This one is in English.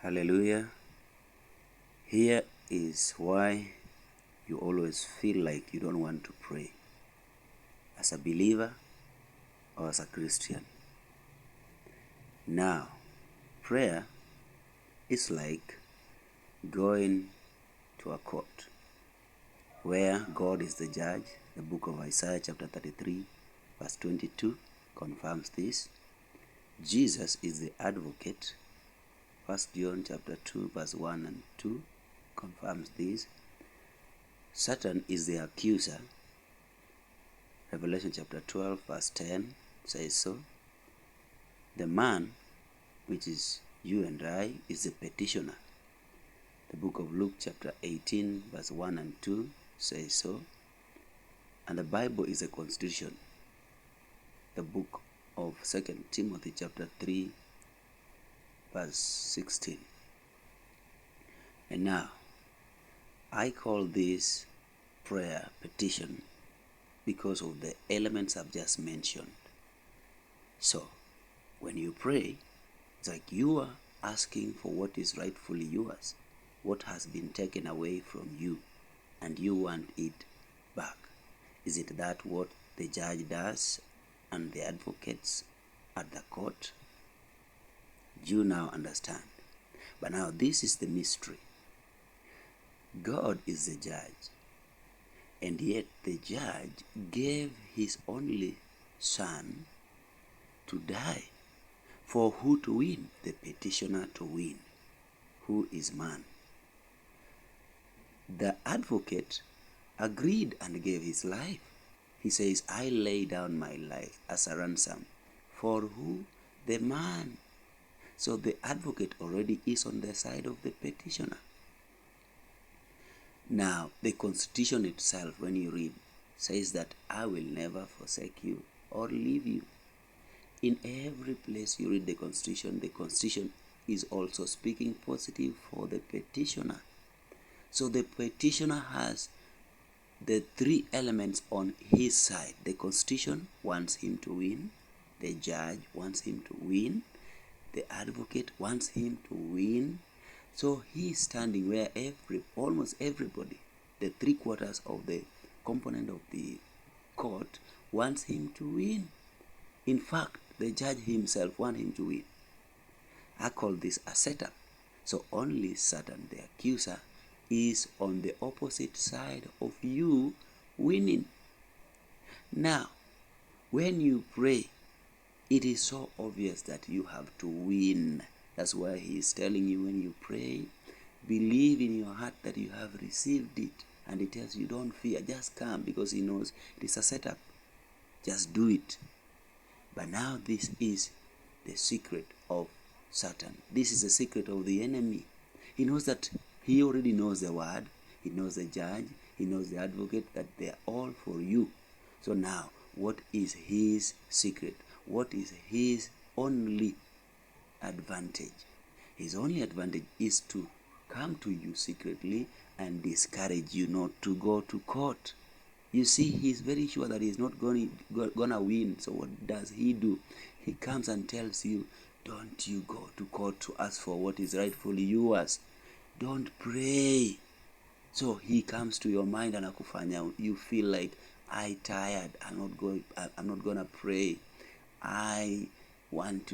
Hallelujah. Here is why you always feel like you don't want to pray as a believer or as a Christian. Now, prayer is like going to a court where God is the judge. The book of Isaiah chapter 33 verse 22 confirms this. Jesus is the advocate. 1 John chapter 2 verse 1 and 2 confirms this. Satan is the accuser. Revelation chapter 12 verse 10 says so. The man, which is you and I, is the petitioner. The book of Luke chapter 18 verse 1 and 2 says so. And the Bible is a constitution. The book of 2 Timothy chapter 3 verse 16. And now, I call this prayer petition because of the elements I've just mentioned. So, when you pray, it's like you are asking for what is rightfully yours, what has been taken away from you, and you want it back. Is it that what the judge does and the advocates at the court? You now understand. But now this is the mystery. God is the judge, and yet the judge gave his only son to die. For who to win? The petitioner to win. Who is man? The advocate agreed and gave his life. He says, I lay down my life as a ransom. For who? The man. So the advocate already is on the side of the petitioner. Now, the Constitution itself, when you read, says that I will never forsake you or leave you. In every place you read the Constitution is also speaking positive for the petitioner. So the petitioner has the three elements on his side. The Constitution wants him to win. The judge wants him to win. The advocate wants him to win. So he is standing where almost everybody, the 3/4 of the component of the court, wants him to win. In fact, the judge himself wants him to win. I call this a setup. So only Satan, the accuser, is on the opposite side of you winning. Now, when you pray, it is so obvious that you have to win. That's why he is telling you, when you pray, believe in your heart that you have received it. And he tells you, don't fear, just come, because he knows it is a setup. Just do it. But now this is the secret of Satan. This is the secret of the enemy. He knows that he already knows the word. He knows the judge. He knows the advocate, that they are all for you. So now, what is his secret? What is his only advantage? His only advantage is to come to you secretly and discourage you not to go to court. You see, he's very sure that he's not gonna win. So what does he do? He comes and tells you, don't you go to court to ask for what is rightfully yours. Don't pray. So he comes to your mind and akufanya you feel like, I'm tired. I'm not gonna pray. I want to